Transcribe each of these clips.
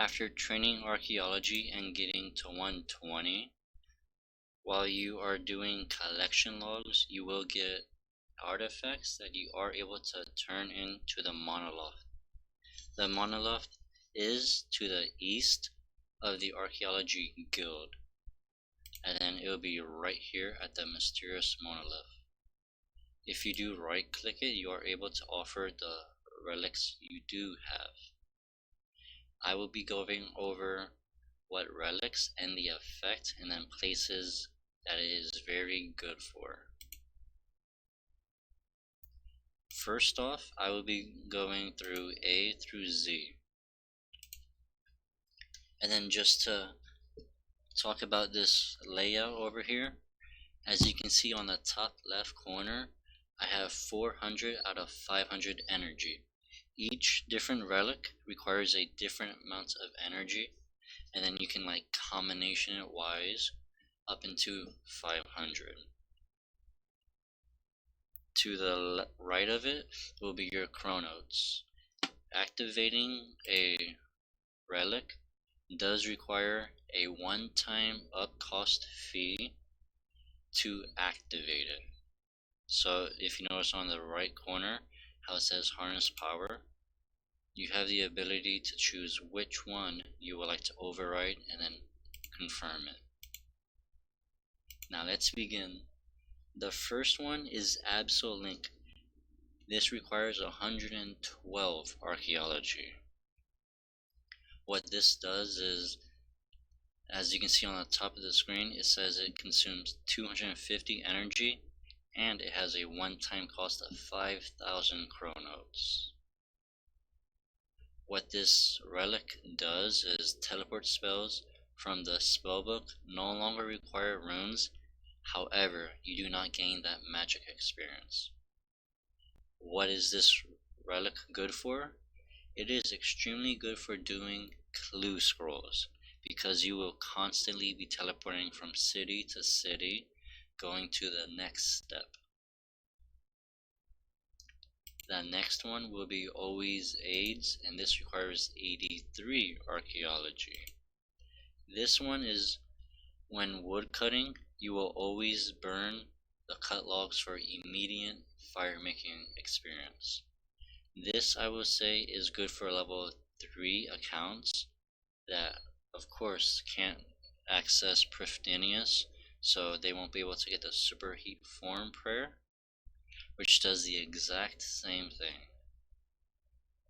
After training archaeology and getting to 120, while you are doing collection logs, you will get artifacts that you are able to turn into the monolith. The monolith is to the east of the archaeology guild, and then it will be right here at the mysterious monolith. If you do right click it, you are able to offer the relics you do have. I will be going over what relics and the effect, and then places that it is very good for. First off, I will be going through A through Z. And then just to talk about this layout over here, as you can see on the top left corner, I have 400 out of 500 energy. Each different relic requires a different amount of energy, and then you can like combination it wise up into 500. To the right of it will be your Chronotes. Activating a relic does require a one-time up cost fee to activate it. So if you notice on the right corner how it says harness power, you have the ability to choose which one you would like to override and then confirm it. Now let's begin. The first one is Absolink. This requires 112 archaeology. What this does is, as you can see on the top of the screen, it says it consumes 250 energy and it has a one-time cost of 5,000 Chronotes. What this relic does is teleport spells from the spellbook no longer require runes, however, you do not gain that magic experience. What is this relic good for? It is extremely good for doing clue scrolls, because you will constantly be teleporting from city to city, going to the next step. The next one will be always aids, and this requires 83 archaeology. This one is when wood cutting, you will always burn the cut logs for immediate fire making experience. This I will say is good for level 3 accounts that of course can't access Priftinius, so they won't be able to get the superheat form prayer, which does the exact same thing.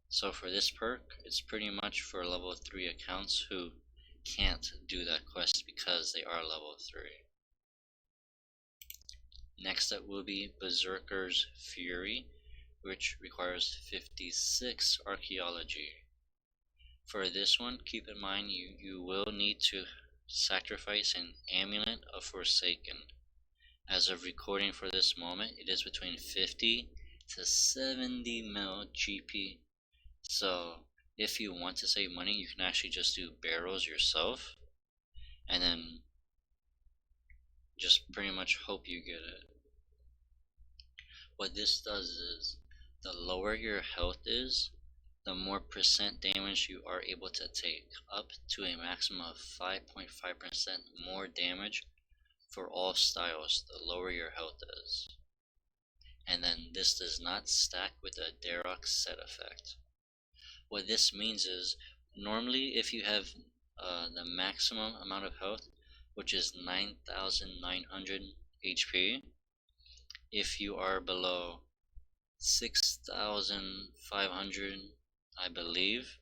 So for this perk, it's pretty much for level 3 accounts who can't do that quest because they are level 3. Next up will be Berserker's Fury, which requires 56 archaeology. For this one, keep in mind you will need to sacrifice an amulet of Forsaken. As of recording for this moment, it is between 50 to 70 mil GP. So if you want to save money, you can actually just do barrels yourself and then just pretty much hope you get it. What this does is, the lower your health is, the more percent damage you are able to take, up to a maximum of 5.5% more damage for all styles the lower your health is. And then this does not stack with the Darok set effect. What this means is, normally if you have the maximum amount of health, which is 9,900 HP, if you are below 6,500, I believe,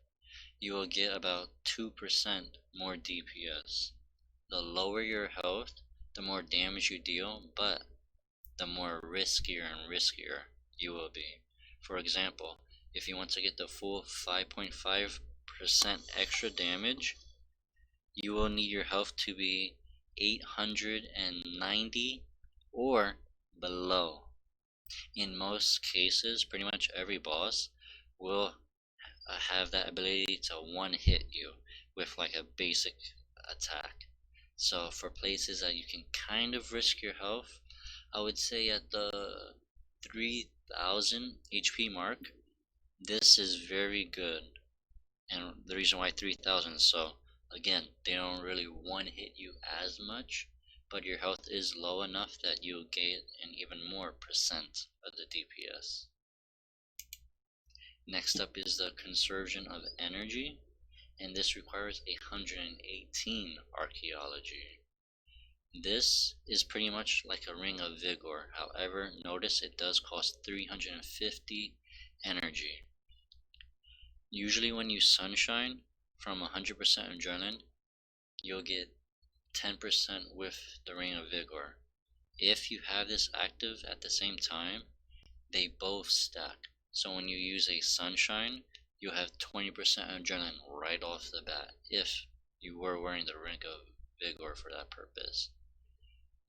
you will get about 2% more DPS. The lower your health, the more damage you deal, but the more riskier and riskier you will be. For example, if you want to get the full 5.5% extra damage, you will need your health to be 890 or below. In most cases, pretty much every boss will have that ability to one hit you with like a basic attack. So for places that you can kind of risk your health, I would say at the 3000 HP mark, this is very good. and the reason why 3000, so again, they don't really one hit you as much, but your health is low enough that you'll get an even more percent of the DPS. Next up is the conservation of energy, and this requires 118 archaeology. This is pretty much like a ring of vigor, however, notice it does cost 350 energy. Usually when you sunshine from 100% adrenaline, you'll get 10% with the ring of vigor. If you have this active at the same time, they both stack. So when you use a sunshine, you'll have 20% adrenaline right off the bat if you were wearing the ring of vigor for that purpose.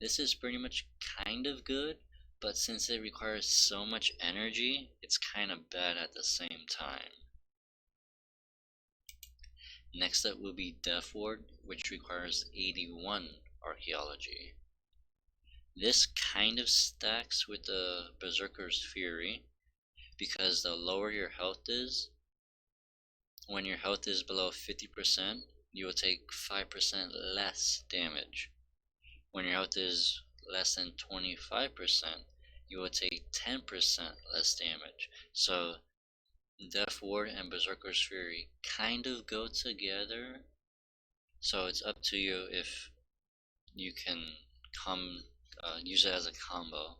This is pretty much kind of good, but since it requires so much energy, it's kind of bad at the same time. Next up will be Death Ward, which requires 81 archaeology. This kind of stacks with the Berserker's Fury, because the lower your health is, when your health is below 50%, you will take 5% less damage. When your health is less than 25%, you will take 10% less damage. So Death Ward and Berserker's Fury kind of go together, so it's up to you if you can use it as a combo.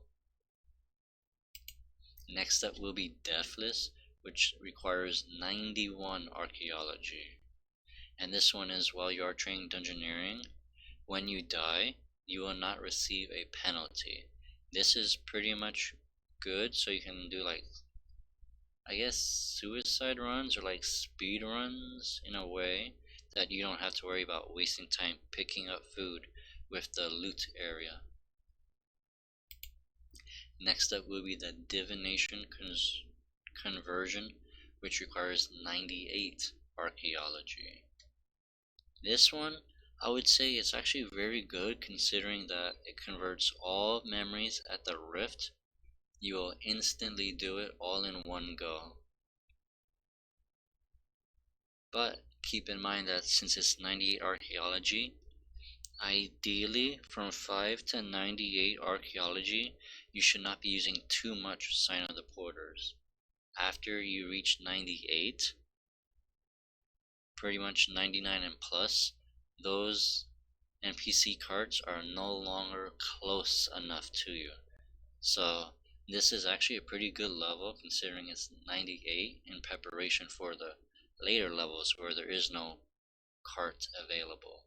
Next up will be Deathless, which requires 91 archaeology. And this one is while you are training dungeoneering, when you die, you will not receive a penalty. This is pretty much good, so you can do like, I guess, suicide runs or like speed runs in a way that you don't have to worry about wasting time picking up food with the loot area. Next up will be the Divination Conversion, which requires 98 archaeology. This one, I would say it's actually very good considering that it converts all memories at the rift. You will instantly do it all in one go. But keep in mind that since it's 98 archaeology, ideally from 5 to 98 archaeology, you should not be using too much Sign of the Porters. After you reach 98, pretty much 99 and plus, those NPC cards are no longer close enough to you. So this is actually a pretty good level considering it's 98 in preparation for the later levels where there is no cart available.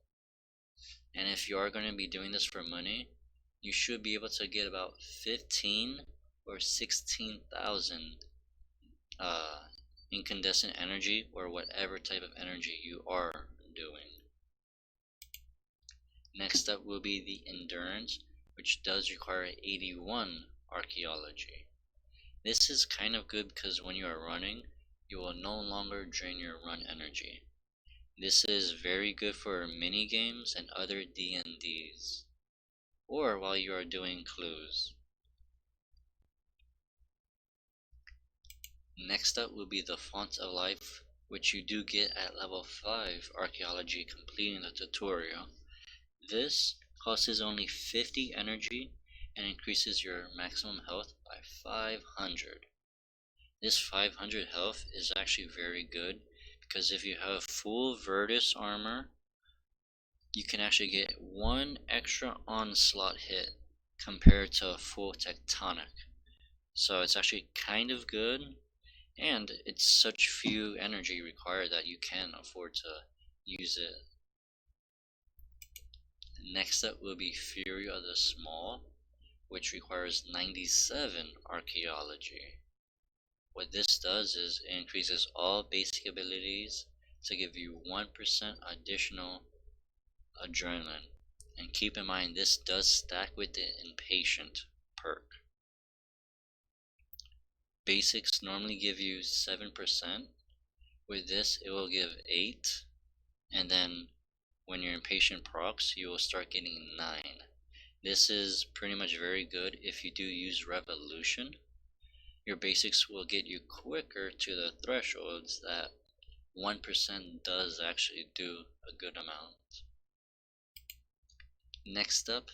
And if you are going to be doing this for money, you should be able to get about 15 or 16,000 incandescent energy or whatever type of energy you are doing. Next up will be the Endurance, which does require 81 archaeology. This is kind of good because when you are running, you will no longer drain your run energy. This is very good for mini games and other D&Ds, or while you are doing clues. Next up will be the Font of Life, which you do get at level 5 archaeology completing the tutorial. This costs only 50 energy and increases your maximum health by 500. This 500 health is actually very good because if you have full Virtus armor, you can actually get one extra onslaught hit compared to a full Tectonic. So it's actually kind of good, and it's such few energy required that you can afford to use it. Next up will be Fury of the Small, which requires 97 archaeology. What this does is it increases all basic abilities to give you 1% additional adrenaline. And keep in mind this does stack with the Impatient perk. Basics normally give you 7%. With this it will give 8, and then when your Impatient procs you will start getting 9. This is pretty much very good if you do use Revolution. Your basics will get you quicker to the thresholds that 1% does actually do a good amount. Next up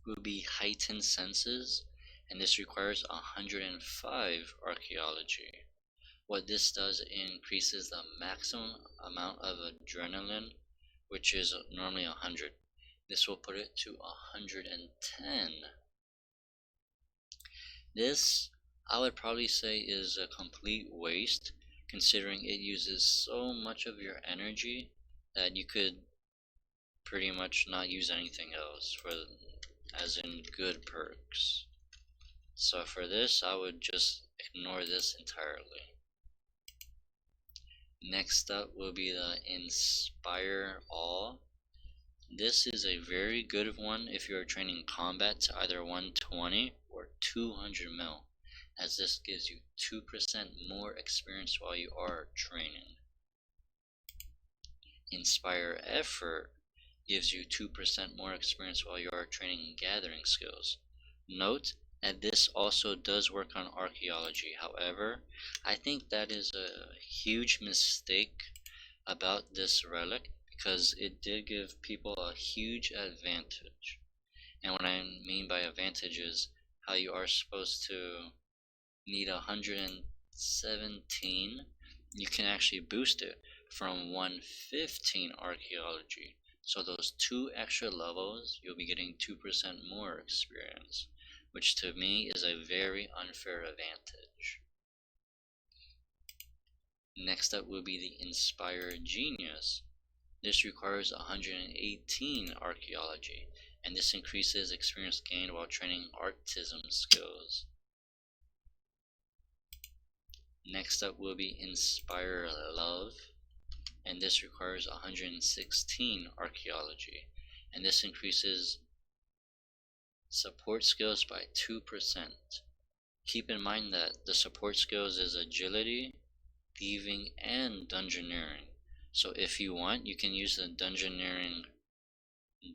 will be heightened senses, and this requires 105 archaeology. What this does increases the maximum amount of adrenaline, which is normally 100. This will put it to 110. This, I would probably say, is a complete waste, considering it uses so much of your energy that you could pretty much not use anything else for, as in good perks. So for this, I would just ignore this entirely. Next up will be the Inspire All. This is a very good one if you are training combat to either 120 or 200 mil, as this gives you 2% more experience while you are training. Inspire Effort gives you 2% more experience while you are training gathering skills. Note that this also does work on archaeology. However, I think that is a huge mistake about this relic, because it did give people a huge advantage. And what I mean by advantage is how you are supposed to need 117, you can actually boost it from 115 archaeology. So those 2 extra levels, you'll be getting 2% more experience, which to me is a very unfair advantage. Next up will be the Inspire Genius. This requires 118 archaeology, and this increases experience gained while training artism skills. Next up will be Inspire Love, and this requires 116 archaeology, and this increases support skills by 2%. Keep in mind that the support skills is agility, thieving, and dungeoneering. So if you want, you can use the dungeoneering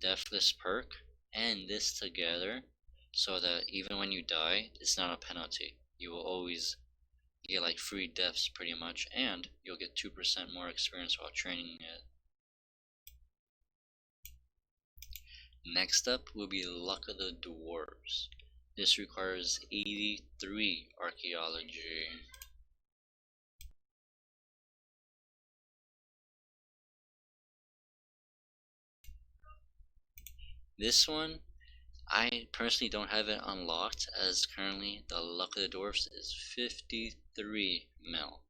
deathless perk and this together, so that even when you die, it's not a penalty. You will always get like free deaths pretty much, and you'll get 2% more experience while training it. Next up will be Luck of the Dwarves. This requires 83 archaeology. This one, I personally don't have it unlocked, as currently the Luck of the Dwarfs is 53 mil.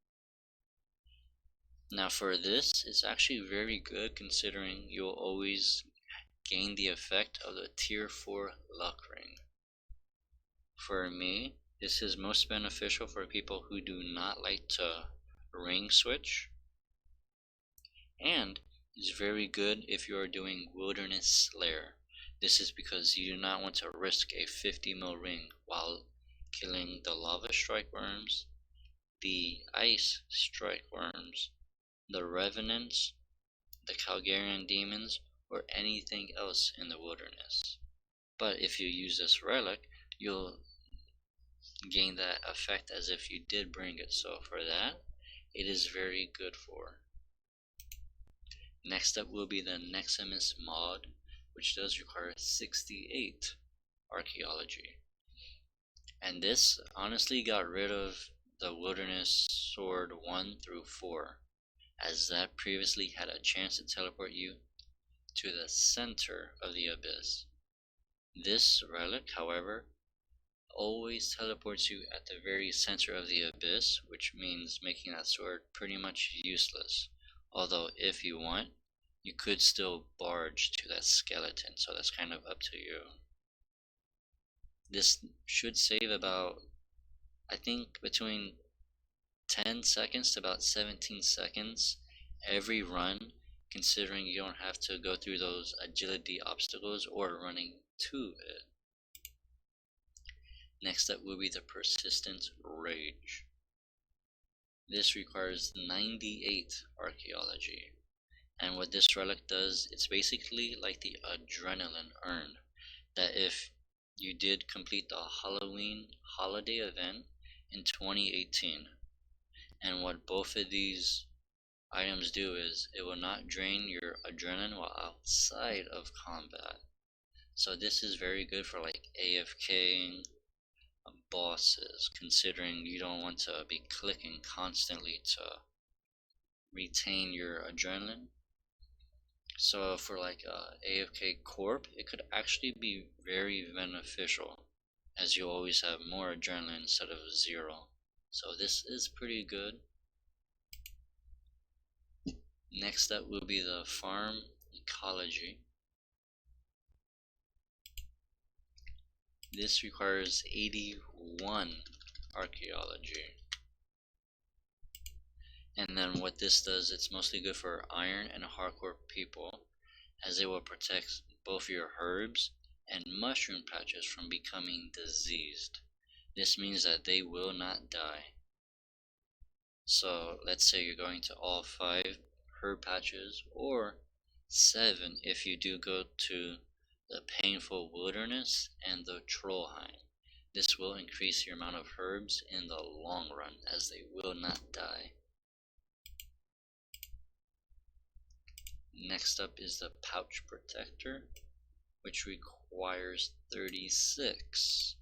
Now for this, it's actually very good, considering you'll always gain the effect of the tier 4 luck ring. For me, this is most beneficial for people who do not like to ring switch, and is very good if you are doing Wilderness Slayer. This is because you do not want to risk a 50 mil ring while killing the lava strike worms, the ice strike worms, the revenants, the Calgarian demons, or anything else in the wilderness. But if you use this relic, you'll gain that effect as if you did bring it, so for that, it is very good for. Next up will be the Neximus mod, which does require 68 archaeology. And this honestly got rid of the Wilderness Sword 1 through 4, as that previously had a chance to teleport you to the center of the abyss. This relic, however, always teleports you at the very center of the abyss, which means making that sword pretty much useless. Although if you want, you could still barge to that skeleton, so that's kind of up to you. This should save about, I think, between 10 seconds to about 17 seconds every run, considering you don't have to go through those agility obstacles or running to it. Next up will be the Persistent Rage. This requires 98 archaeology, and what this relic does, it's basically like the adrenaline urn, that if you did complete the Halloween holiday event in 2018, and what both of these items do is it will not drain your adrenaline while outside of combat. So this is very good for like AFKing bosses, considering you don't want to be clicking constantly to retain your adrenaline. So for like AFK Corp, it could actually be very beneficial, as you always have more adrenaline instead of zero. So this is pretty good. Next up will be the farm ecology. This requires 81 archaeology. And then what this does, it's mostly good for iron and hardcore people, as it will protect both your herbs and mushroom patches from becoming diseased. This means that they will not die. So let's say you're going to all 5 herb patches, or 7 if you do go to the painful wilderness and the trollheim. This will increase your amount of herbs in the long run, as they will not die. Next up is the pouch protector, which requires 36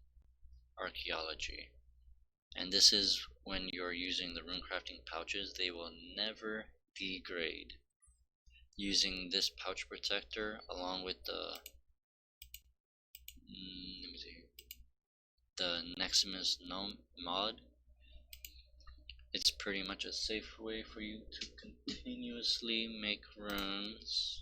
archaeology. And this is when you're using the rune crafting pouches, they will never degrade. Using this pouch protector along with the Neximus Gnome mod, it's pretty much a safe way for you to continuously make runes.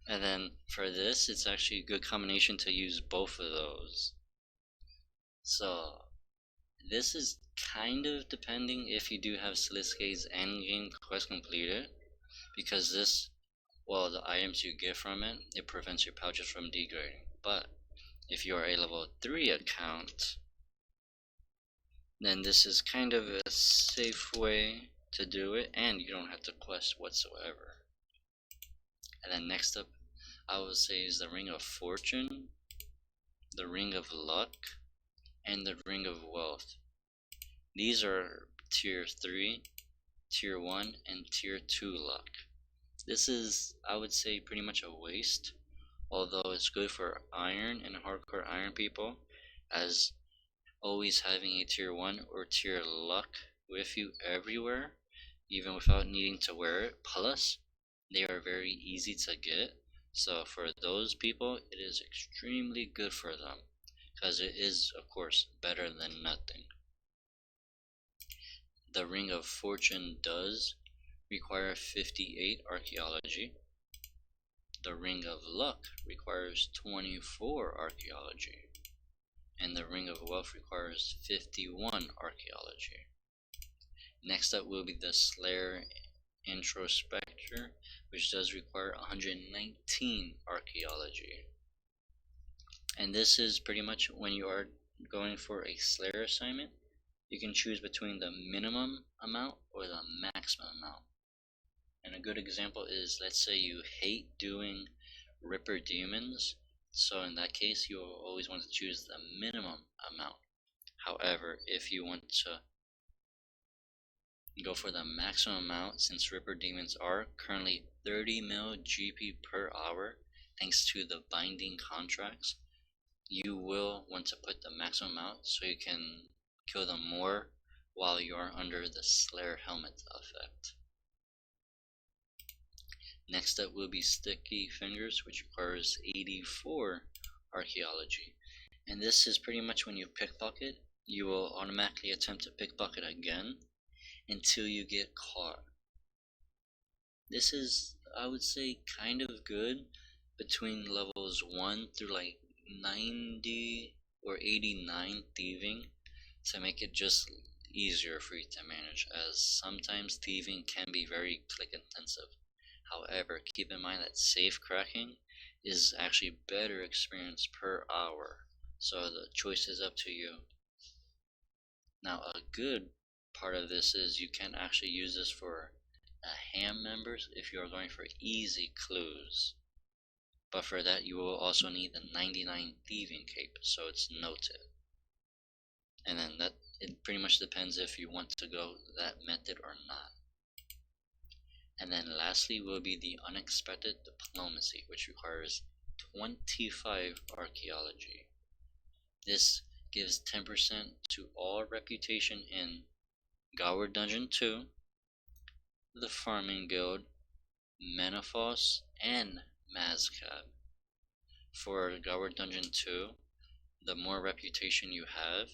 And then for this, it's actually a good combination to use both of those. So this is kind of depending if you do have Saliske's endgame quest completed, because this, well, the items you get from it, it prevents your pouches from degrading. But if you are a level 3 account, then this is kind of a safe way to do it, and you don't have to quest whatsoever. And then next up, I would say, is the Ring of Fortune, the Ring of Luck, and the Ring of Wealth. These are tier 3, tier 1, and tier 2 luck. This is, I would say, pretty much a waste, although it's good for iron and hardcore iron people, as always having a tier 1 or tier luck with you everywhere, even without needing to wear it. Plus, they are very easy to get, so for those people, it is extremely good for them, because it is, of course, better than nothing. The Ring of Fortune does require 58 archaeology. The Ring of Luck requires 24 archaeology. And the Ring of Wealth requires 51 archaeology. Next up will be the Slayer Introspector, which does require 119 archaeology. And this is pretty much when you are going for a Slayer assignment, you can choose between the minimum amount or the maximum amount. And a good example is, let's say you hate doing Ripper Demons, so in that case you will always want to choose the minimum amount. However, if you want to go for the maximum amount, since Ripper Demons are currently 30 mil GP per hour thanks to the binding contracts, you will want to put the maximum amount so you can kill them more while you are under the Slayer helmet effect. Next up will be Sticky Fingers, which requires 84 archaeology. And this is pretty much when you pickpocket, you will automatically attempt to pickpocket again until you get caught. This is, I would say, kind of good between levels 1 through like 90 or 89 thieving, to make it just easier for you to manage, as sometimes thieving can be very click intensive. However, keep in mind that safe cracking is actually better experience per hour, so the choice is up to you. Now, a good part of this is you can actually use this for ham members if you are going for easy clues. But for that, you will also need the 99 thieving cape, so it's noted. And then that it pretty much depends if you want to go that method or not. And then lastly will be the unexpected diplomacy, which requires 25 archaeology. This gives 10% to all reputation in Gower Dungeon 2, the Farming Guild, Menafos, and Mazcab. For Gower Dungeon 2, the more reputation you have,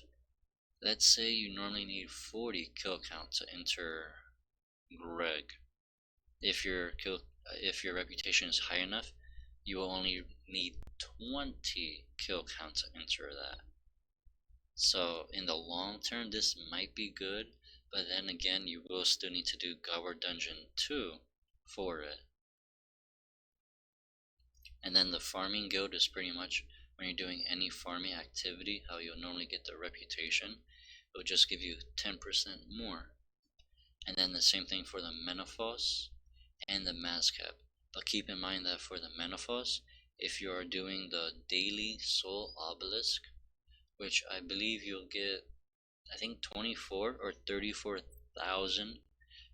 let's say you normally need 40 kill count to enter Greg. If your reputation is high enough, you will only need 20 kill count to enter that. So in the long term, this might be good, but then again, you will still need to do Gower Dungeon 2 for it. And then the farming guild is pretty much when you're doing any farming activity, how you'll normally get the reputation. It will just give you 10% more. And then the same thing for the Menafos and the Mazcap. But keep in mind that for the Menafos, if you are doing the daily soul obelisk, which I believe you'll get, I think 24 or 34,000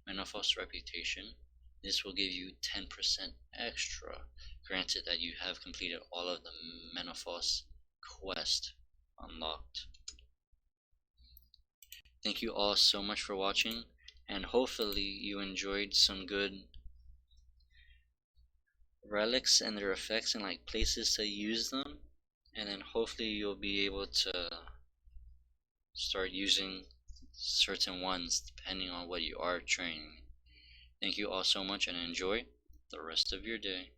Menafos reputation, this will give you 10% extra, granted that you have completed all of the Menafos quest unlocked. Thank you all so much for watching, and hopefully you enjoyed some good relics and their effects and like places to use them, and then hopefully you'll be able to start using certain ones depending on what you are training. Thank you all so much and enjoy the rest of your day.